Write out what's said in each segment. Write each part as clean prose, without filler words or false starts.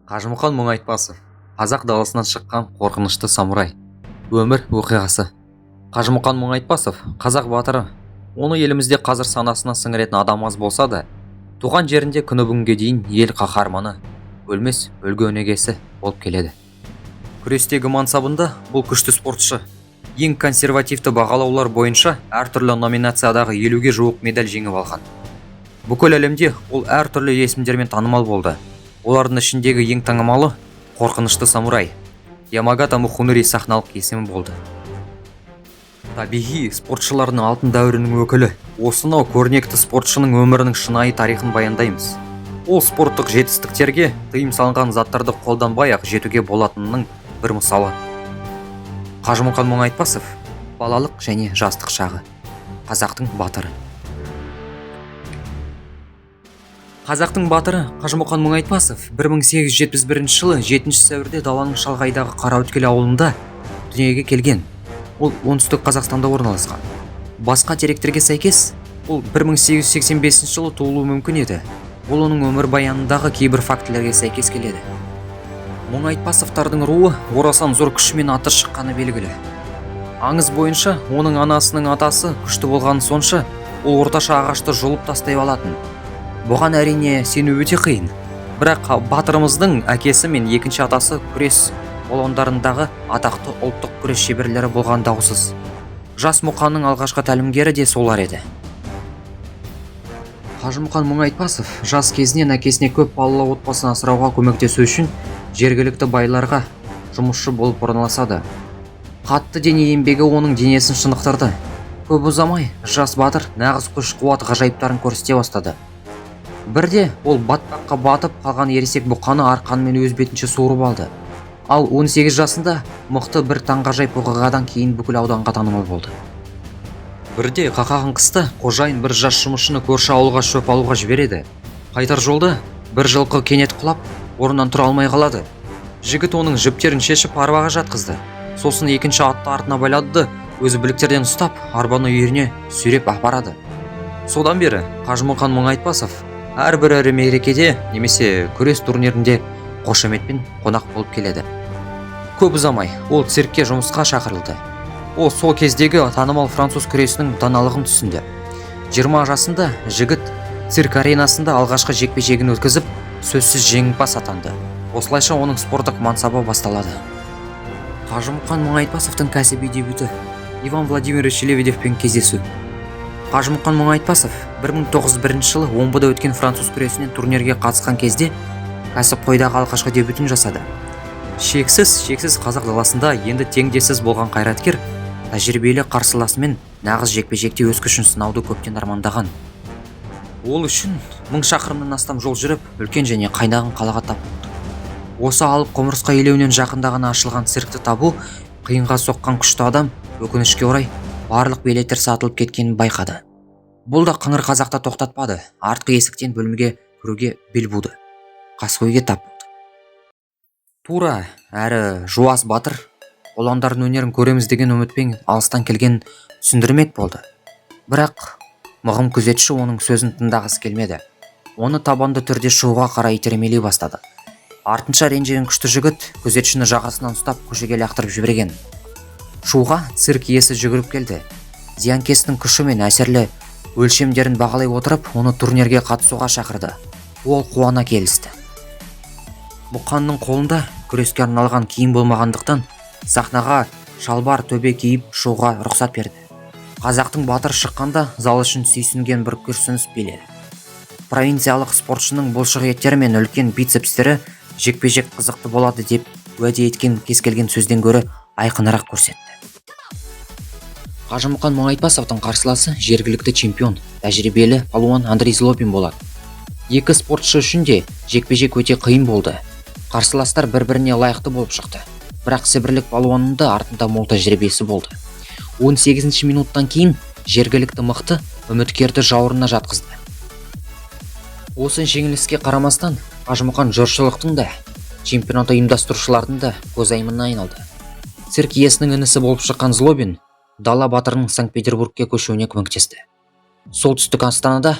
Қажымұқан Мұңайтпасов, қазақ даласынан шыққан қорқынышты самурай. Өмір оқиғасы. Қажымұқан Мұңайтпасов, қазақ батыры. Оны елімізде қазір санасына сіңіретін адам аз болса да, туған жерінде күні бүгінге дейін ел қаһарманы, өлмес үлгі өнегесі болып келеді. Күрестегі мансабында бұл күшті спортшы ең консервативті бағалаулар бойынша әртүрлі номинациядағы 50-ге жуық медаль жеңіп алған. Бүкіл әлемде ол әртүрлі есімдермен танымал болды. Олардың ішіндегі ең танымалы қорқынышты самурай Ямагата Мухунури сахналық есімі болды. Табиғи спортшылардың алтын дәуірінің өкілі. Осынау көрнекті спортшының өмірінің шынайы тарихын баяндаймыз. Ол спорттық жетістіктерге тыйым салынған заттарды қолданбай-ақ жетуге болатынының бір мысалы. Қажымұқан Мұңайтпасов балалық және жастық шағы. Қазақтың батыры. Қазақтың батыры Қажымұқан Мұңайтпасов 1871 жылы 7 сәуірде даланың шалғайдағы Қараөткел ауылында дүниеге келген. Ол оңтүстік Қазақстанда орналасқан. Басқа деректерге сәйкес, ол 1885 жылы туылуы мүмкін еді. Ол оның өмір баянындағы кейбір фактілерге сәйкес келеді. Мұңайтпасовтардың руы орасан зор күшімен аты шыққаны белгілі. Аңыз бойынша, оның анасының атасы күшті болғаны сонша, ол орташа ағашты жұлып тастай алатын. Бұған әрине сену өте қиын. Бірақ батырымыздың әкесі мен екінші атасы күрес балуандарындағы атақты ұлттық күрес шеберлері болған даусыз. Жас Мұқанның алғашқы тәлімгері де солар еді. Қажымұқан Мұңайтпасов жас кезінен әкесіне көп балалы отбасын асырауға көмектесу үшін жергілікті байларға жұмысшы болып орналасады. Қатты дене еңбегі оның денесін шынықтырды. Көп ұзамай жас батыр нағыз күш-қуат ғажайыптарын көрсете бастады. Бірде ол батпаққа батып қалған ересек бұқаны арқанымен өз бетінше суырып алды. Ал 18 жасында мықты бір таңғажайып оқиғадан кейін бүкіл ауданға танымал болды. Бірде қақаған қыста қожайын бір жас жұмысшыны көрші ауылға шөп алуға жібереді. Қайтар жолда бір жылқы кенет құлап, орнынан тұра алмай қалады. Жігіт оның жіптерін шешіп арбаға жатқызды. Сосын екінші атты артына байлады, өзі біліктерден ұстап, арбаны үйіріне сүйреп апарады. Содан бері Қажымұқан Мұңайтпасов әрбір ірі мерекеде немесе күрес турнирінде қошеметпен қонақ болып келеді. Көп ұзамай ол циркке жұмысқа шақырылды. Ол сол кездегі танымал француз күресінің даналығын түсінді. 20 жасында жігіт цирк аренасында алғашқы жекпе-жегін өткізіп, сөзсіз жеңімпаз атанды. Осылайша оның спорттық мансабы басталады. Қажымұқан Мұңайтпасовтың кәсіби дебюті Иван Владимирович Лебедевпен кездесу. Қажымұқан Мұңайтпасов 1901 жылы Омбыда өткен француз күресінен турнирге қатысқан кезде кәсіпқойдағы алғашқы дебютін жасады. Шексіз қазақ даласында енді теңдессіз болған қайраткер тәжірибелі қарсыласымен нағыз жекпе-жекте өз күшін сынауды көптен армандаған. Ол үшін 1000 шақырымнан астам жол жүріп, үлкен және қайнаған қалаға тап болды. Осы алып құмырсқа илеуінен жақындағаны ашылған циркті табу қиынға соққан күшті адам өкінішке орай барлық билеттер сатылып кеткенін байқады. Бұл да қыңыр қазақта тоқтатпады. Артқы есіктен бөлмеге кіруге бел буды. Қаскөйге тап болды. Тура әрі жуас батыр оландардың өнерін көреміз деген үмітпен алыстан келген түсіндірмек болды. Бірақ мығым күзетші оның сөзін тыңдағысы келмеді. Оны табанды түрде шығуға қарай итермелей бастады. Артынша ренжіген күшті жігіт күзетшіні жағасынан ұстап көшеге лақтырып жіберген. Шуға цирк иесі жүгіріп келді. Зиянкестің күші мен әсерлі өлшемдерін бағалай отырып, оны турнирге қатысуға шақырды. Ол қуана келісті. Бұқанның қолында күреске арналған киім болмағандықтан сахнаға шалбар төбе киіп шоуға рұқсат берді. Қазақтың батыр шыққанда зал үшін сүйсінген бір күрсініс биледі. Провинциялық спортшының бұлшық еттері мен үлкен бицепстері жекпе-жек қызықты болады деп уәде еткен кез келген сөзден гөрі айқынырақ көрсетті. Қажымұқан Мұңайтпасовтың қарсыласы жергілікті чемпион, тәжірибелі палуан Андрей Злобин болады. Екі спортшы үшін де жекпе-жек өте қиын болды. Қарсыластар бір-біріне лайықты болып шықты. Бірақ сібірлік палуанның да артында мол тәжірибесі болды. 18 минуттан кейін жергілікті мықты үміткерді жауырына жатқызды. Осы жеңіліске қарамастан Қажымұқан жұртшылықтың да, чемпионаты ұйымдастырушылардың да көзайымына айналды. Цирк иесінің інісі болып шыққан Злобин дала батырының Санкт-Петербургке көшуіне көмектесті. Солтүстік Астанада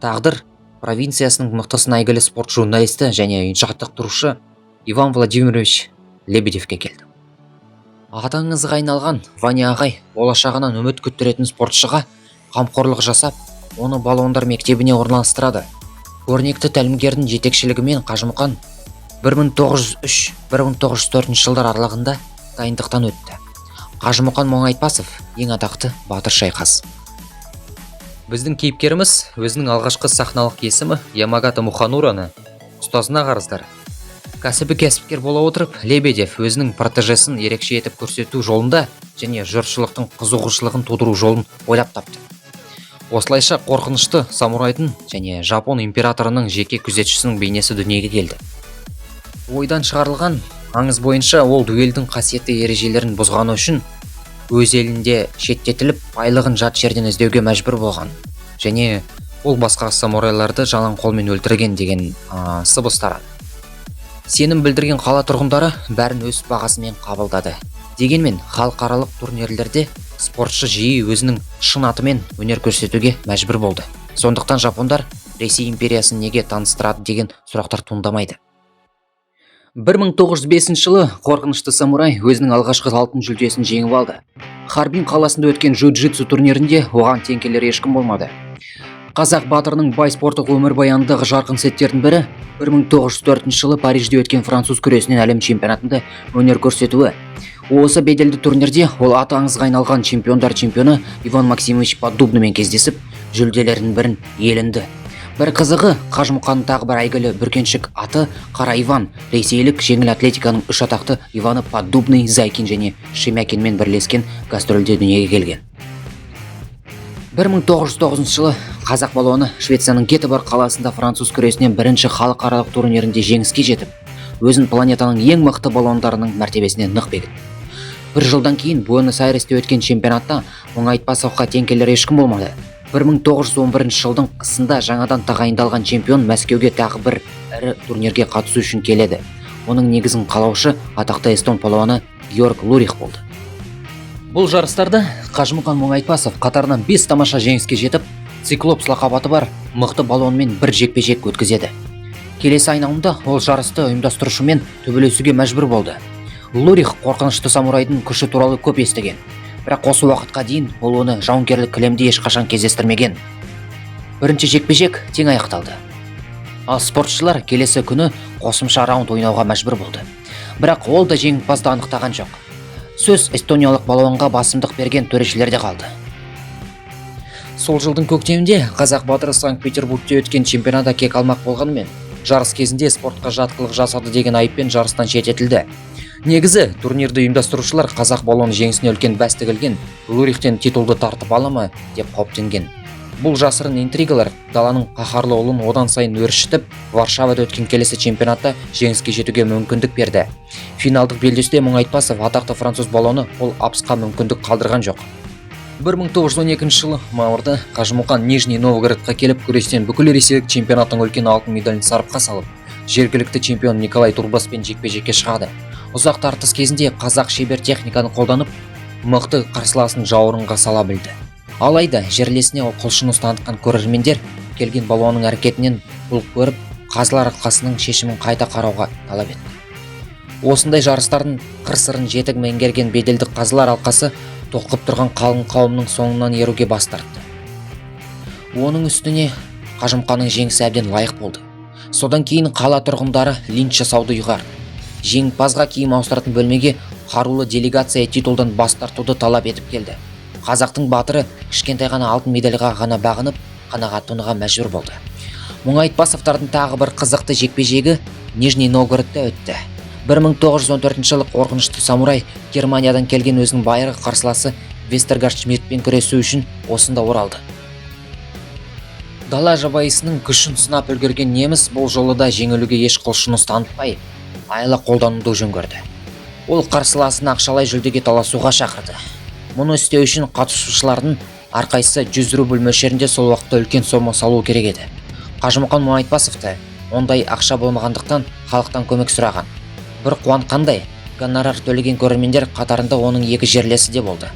тағдыр провинциясының мықты әйгілі спорт журналисті және жаттықтырушы Иван Владимирович Лебедевке келді. Аты аңызға айналған Ваня ағай болашағынан үміт күттіретін спортшыға қамқорлық жасап, оны балуандар мектебіне орналастырады. Көрнекті тәлімгердің жетекшілігімен Қажымұқан 1903-1904 жылдар аралығында дайындықтан өтті. Қажымұқан Мұңайтпасов ең атақты батыр шайқас. Біздің кейіпкеріміз өзінің алғашқы сахналық есімі Ямагата Муханураны ұстазына қарыздар. Кәсіпкер бола отырып, Лебедев өзінің протежесін ерекше етіп көрсету жолында және жұртшылықтың қызығушылығын тудыру жолын ойлап тапты. Осылайша қорқынышты самурайдың және Жапон императорының жеке күзетшісінің бейнесі дүниеге келді. Ойдан шығарылған аңыз бойынша ол дуэльдің қасиетті ережелерін бұзғаны үшін өз елінде шеттетіліп, байлығын жат жерден іздеуге мәжбүр болған және ол басқа самурайларды жалаң қолмен өлтірген деген сыбыс тарады. Сенім білдірген қала тұрғындары бәрін өз бағасымен қабылдады. Дегенмен халықаралық турнирлерде спортшы жиі өзінің шын атымен өнер көрсетуге мәжбүр болды. Сондықтан жапондар Ресей империясын неге таныстырады деген сұрақтар туындамайды. 1905 жылы қорқынышты самурай өзінің алғашқы алтын жүлдесін жеңіп алды. Харбин қаласында өткен джиу-джитсу турнирінде оған тең келер ешкім болмады. Қазақ батырының бай спорттық өмірбаянындағы жарқын сәттердің бірі 1904 жылы Парижде өткен француз күресінен әлем чемпионатында өнер көрсетуі. Осы беделді турнирде ол аты аңызға айналған чемпиондар чемпионы Иван Максимович Поддубныймен кездесіп, жүлделерінің бірін иеленді. Бір қызығы, Қажымұқанның тағы бір әйгілі бүркеншік аты Қара Иван, ресейлік жеңіл атлетиканың үш атақты Иваны Поддубный, Зайкин және Шемякинмен бірлескен гастрольде дүниеге келген. 1909 жылы қазақ балуаны Швецияның Гетеборг қаласында француз күресінен бірінші халықаралық турнирінде жеңіске жетіп, өзін планетаның ең мықты балуандарының мәртебесіне нық бекітті. Бір жылдан кейін Буэнос-Айресте өткен чемпионатта Мұңайтпасовқа тең келер ешкім болмады. 1911 жылдың қысында жаңадан тағайындалған чемпион Мәскеуге тағы бір ірі турнирге қатысу үшін келеді. Оның негізін қалаушы атақты эстон палуаны Георг Лурих болды. Бұл жарыстарда Қажымұқан Мұңайтпасов қатарынан 5 тамаша жеңіске жетіп, циклопс лақабаты бар мықты балуанмен бір жекпе-жек өткізеді. Келесі айналымда ол жарысты ұйымдастырушымен төбелесуге мәжбүр болды. Лурих қорқынышты самурайдың күші туралы көп естіген, бірақ осы уақытқа дейін ол оны жауынгерлік кілемде ешқашан кездестірмеген. Бірінші жекпе-жек тең аяқталды. Ал спортшылар келесі күні қосымша раунд ойнауға мәжбүр болды. Бірақ ол да жеңімпазды анықтаған жоқ. Сөз эстониялық балуанға басымдық берген төрешілерде қалды. Сол жылдың көктемінде қазақ батыры Санкт-Петербургте өткен чемпионатта кек алмақ болғанымен, жарыс кезінде спортқа жатқылық жасады деген айыппен жарыстан шеттетілді. Негізі, турнирді ұйымдастырушылар қазақ балуаны жеңісіне үлкен бәс тігілген Лурихтен титулды тартып ала ма деп қауіптенген. Бұл жасырын интригалар даланың қаһарлы ұлын одан сайын өршітіп, Варшавада өткен келесі чемпионатта жеңіске жетуге мүмкіндік берді. Финалдық белдесуде Мұңайтпасов атақты француз балуаны ол апсқа мүмкіндік қалдырған жоқ. 1912 жылы мамырда Қажымұқан Нижний Новгородқа келіп, күрестен бүкіл ресейлік чемпионаттың үлкен алтын медалін сарапқа салып, жергілікті чемпион Николай Турбаспен жекпе-жекке шығады. Ұзақ тартыс кезінде қазақ шебер техниканы қолданып, мықты қарсыласын жауырынға сала білді. Алайда жерлесіне ол құлшыныс танытқан көрермендер келген балуанның әрекетінен бұл көріп, қазылар алқасының шешімін қайта қарауға талап етті. Осындай жарыстардың қыр-сырын жетік меңгерген беделді қазылар алқасы толқып тұрған қалың қауымның соңынан еруге бас тартты. Оның үстіне Қажымұқанның жеңісі әбден лайық болды. Содан кейін қала тұрғындары линч жасауды ұйғарды. Жеңімпазға киім ауыстыратын бөлмеге қарулы делегация титулдан бас тартуды талап етіп келді. Қазақтың батыры кішкентай ғана алтын медальға ғана бағынып, қанағаттануға мәжбүр болды. Мұңайтпасовтардың тағы бір қызықты жекпе-жегі Нижний Новгородта өтті. 1914 жылы қорқынышты самурай Германиядан келген өзінің байырғы қарсыласы Вестергард Шмидтпен күресу үшін осында оралды. Дала жабайысының күшін сынап үлгерген неміс бұл жолы да жеңілуге еш құлшыныс танытпай, айла қолдануды жөн көрді. Ол қарсыласын ақшалай жүлдеге таласуға шақырды. Мұны істеу үшін қатысушылардың әрқайсысы 100 рубль мөлшерінде сол уақытта үлкен сома салу керек еді. Қажымұқан Мұңайтпасовты ондай ақша болмағандықтан халықтан көмек сұраған. Бір қуанғандай, гонорар төлеген көрермендер қатарында оның екі жерлесі де болды.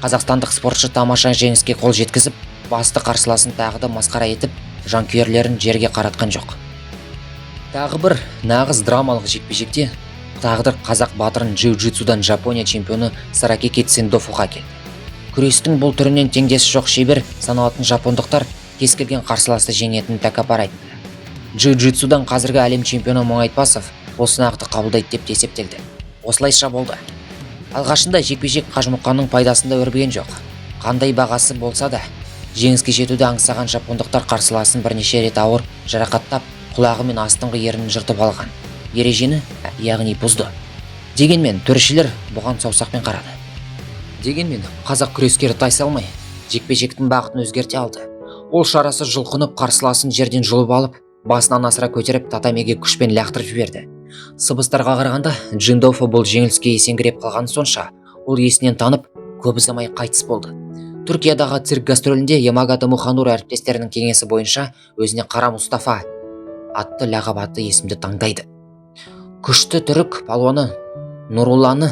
Қазақстандық спортшы тамаша жеңіске қол жеткізіп, басты қарсыласын тағы да масқара етіп, жанкүйерлерін жерге қаратқан жоқ. Тағы бір нағыз драмалық жекпе-жекте тағдыр қазақ батырын джиу-джитсудан Жапония чемпионы Саракики Цендофуға келді. Күрестің бұл түрінен теңдесі жоқ шебер саналатын жапондықтар кез келген қарсыласты жеңетін тәкаппар айтты. Джиу-джитсудан қазіргі әлем чемпионы Моң Айтпасов бұл сынақты қабылдайды деп есептелді. Осылайша болды. Алғашында жекпе-жек Қажымұқанның пайдасында өрбіген жоқ. Қандай бағасы болса да, жеңіске жетуді аңсаған жапондықтар қарсыласын бірнеше рет ауыр жарақаттап, құлағы мен астыңғы ернін жыртып алған. Ережені, яғни бұзды. Дегенмен төрешілер бұған саусақпен қарады. Дегенмен қазақ күрескері тайсалмай, жекпе-жектің бағытын өзгерте алды. Ол шарасы жұлқынып қарсыласын жерден жұлып алып, басынан асыра көтеріп татамиге күшпен лақтырып жіберді. Сыбыстарға қарағанда Джиндофу бұл жеңіліске есеңгіреп қалған сонша, ол есінен танып, көп ұзамай қайтыс болды. Түркиядағы цирк гастролінде Ямагата Муханур әріптестерінің кеңесі бойынша өзіне Қара Мұстафа атты лақап атты есімді таңдайды. Күшті түрік палуаны Нурулланы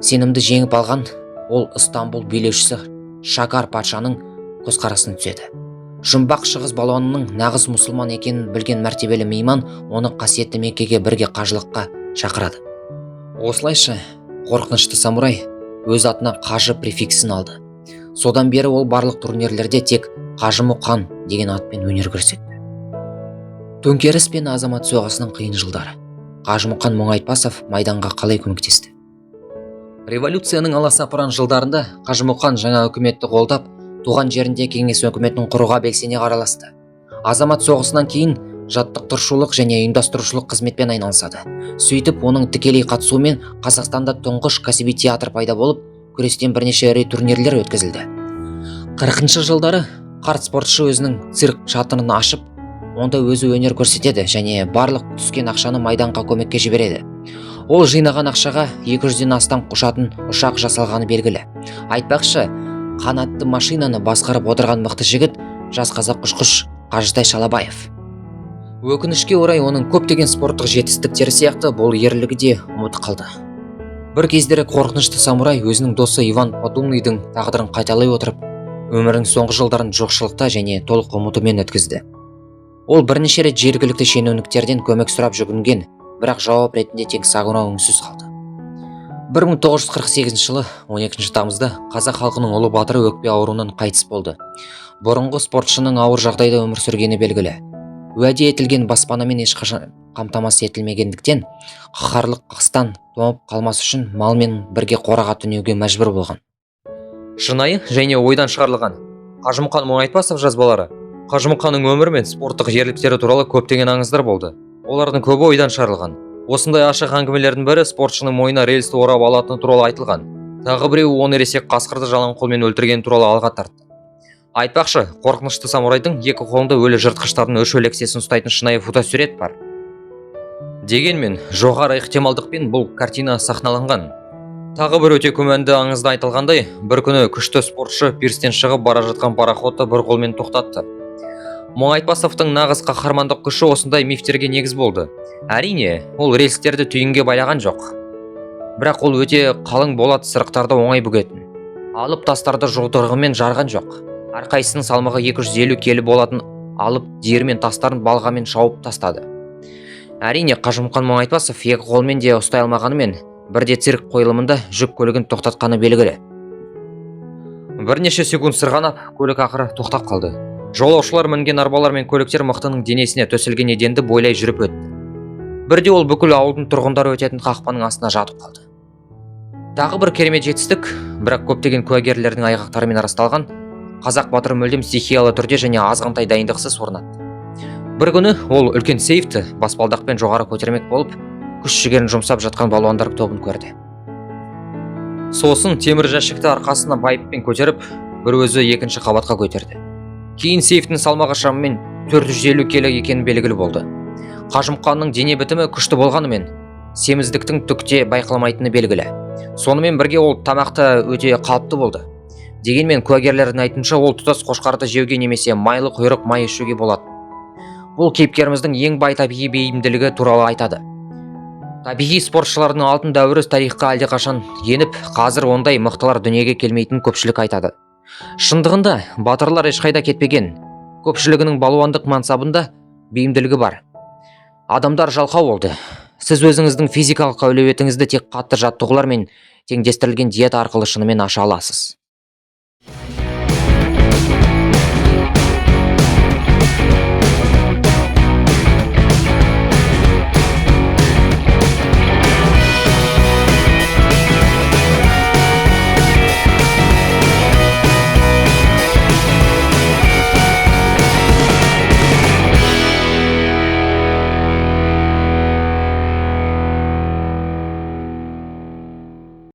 сенімді жеңіп алған ол Ыстанбұл билеушісі Шакар патшаның көзқарасына түседі. Жұмбақ шығыс балуанының нағыз мұсылман екенін білген мәртебелі мейман оны қасиетті Меккеге бірге қажылыққа шақырады. Осылайша қорқынышты самурай өз атына қажы префиксін алды. Содан бері ол барлық турнирлерде тек Қажымұқан деген атпен өнер көрсетті. Төңкеріс пен азамат соғысының қиын жылдары. Қажымұқан Моң Айтпасов майданға қалай көмектесті? Революцияның аласапыран жылдарында Қажымұқан жаңа үкіметті қолдап, туған жерінде кеңес өкіметінің құруға белсене араласты. Азамат соғысынан кейін жаттықтырушылық және ұйымдастырушылық қызметпен айналысады. Сөйтіп, оның тікелей қатысуымен Қазақстанда тұңғыш кәсіби театр пайда болып, күрестен бірнеше ірі турнирлер өткізілді. 40-шы жылдары қарт спортшы өзінің цирк шатырын ашып, онда өзі өнер көрсетеді және барлық түскен ақшаны майданға көмекке жібереді. Ол жинаған ақшаға 200-ден астам ұшатын ұшақ жасалғаны белгілі. Айтпақшы, қанатты машинаны басқарып отырған мықты жігіт жас қазақ ұшқыш Қажытай Шалабаев. Өкінішке орай оның көптеген спорттық жетістіктері сияқты бұл ерлігі де ұмыт қалды. Бір кездері қорқынышты самурай өзінің досы Иван Подумныйдың тағдырын қайталай отырып, өмірінің соңғы жылдарын жоқшылықта және толық ұмытумен өткізді. Ол бірнеше рет жергілікті шенеуніктерден көмек сұрап жүгінген, бірақ жауап ретінде тек сағынау үнсіз қалды. 1948 жылы 12 тамызда қазақ халқының ұлы батыры өкпе ауруынан қайтыс болды. Бұрынғы спортшының ауыр жағдайда өмір сүргені белгілі. Уәде етілген баспанамен ешқашан қамтамасыз етілмегендіктен, қаһарлы қыстан тоңып қалмас үшін малмен бірге қораға түнеуге мәжбүр болған. Шынайы және ойдан шығарылған Қажымұқан Моң Айтпасов жазбалары Қажымұқанның өмірі мен спорттық ерліктері туралы көптеген аңыздар болды. Олардың көбі ойдан шығарылған. Осындай ашық әңгімелердің бірі спортшының мойнына рельсті орап алатыны туралы айтылған. Тағы біреуі оны ересек қасқырды жалаң қолмен өлтіргені туралы алға тартты. Айтпақшы, қорқынышты самурайдың екі қолында өлі жыртқыштардың үш өлексесін ұстайтын шынайы фотосурет бар. Дегенмен, жоғары ықтималдықпен бұл картина сахналанған. Тағы бір өте күмәнді аңызда айтылғандай, бір күні күшті спортшы пирстен шығып бара жатқан пароходты бір қолмен тоқтатты. Моң Айтпасовтың нағыз қаһармандық күші осындай мифтерге негіз болды. Әрине, ол рельстерді түйінге байлаған жоқ. Бірақ ол өте қалың болат сырықтарды оңай бүгетін. Алып тастарды жұлдырғымен жарған жоқ. Әрқайсының салмағы 250 келі болатын алып диірмен тастарын балғамен шауып тастады. Әрине, Қажымұқан Моң Айтпасов екі қолмен де ұстай алмағанымен, бірде цирк қойылымында жүк көлігін тоқтатқаны белгілі. Бірнеше секунд сырғанап, көлік ақыры тоқтап қалды. Жолаушылар мінген арбалар мен көліктер мықтының денесіне төселген еденді бойлай жүріп өтті. Бірде ол бүкіл ауылдың тұрғындары өтетін қақпаның астына жатып қалды. Тағы бір керемет жетістік, бірақ көптеген куәгерлердің айғақтарымен расталған, қазақ батыры мүлдем стихиялы түрде және азғантай дайындықсыз орнатты. Бір күні ол үлкен сейфті баспалдақпен жоғары көтермек болып, күш жігерін жұмсап жатқан балуандар тобын көрді. Сосын темір жәшікті арқасына байыппен көтеріп, бір өзі екінші қабатқа көтерді. Кейін сейфтің салмағы шамамен 450 келі екені белгілі болды. Қажымұқанның дене бітімі күшті болғанымен, семіздіктің түкте байқаламайтыны белгілі. Сонымен бірге ол тамақты өте қалыпты болды. Дегенмен куәгерлердің айтуынша ол тұтас қошқарды жеуге немесе майлы құйрық май ішуге болады. Бұл кейіпкеріміздің ең бай табиғи бейімділігі туралы айтады. Табиғи спортшылардың алтын дәуірі тарихқа әлдеқашан еніп, қазір ондай мықтылар дүниеге келмейтін көпшілік айтады. Шындығында батырлар ешқайда кетпеген, көпшілігінің балуандық мансабында бейімділігі бар. Адамдар жалқау болды. Сіз өзіңіздің физикалық әлеуетіңізді тек қатты жаттығулар мен теңдестірілген диета арқылы шынымен аша аласыз.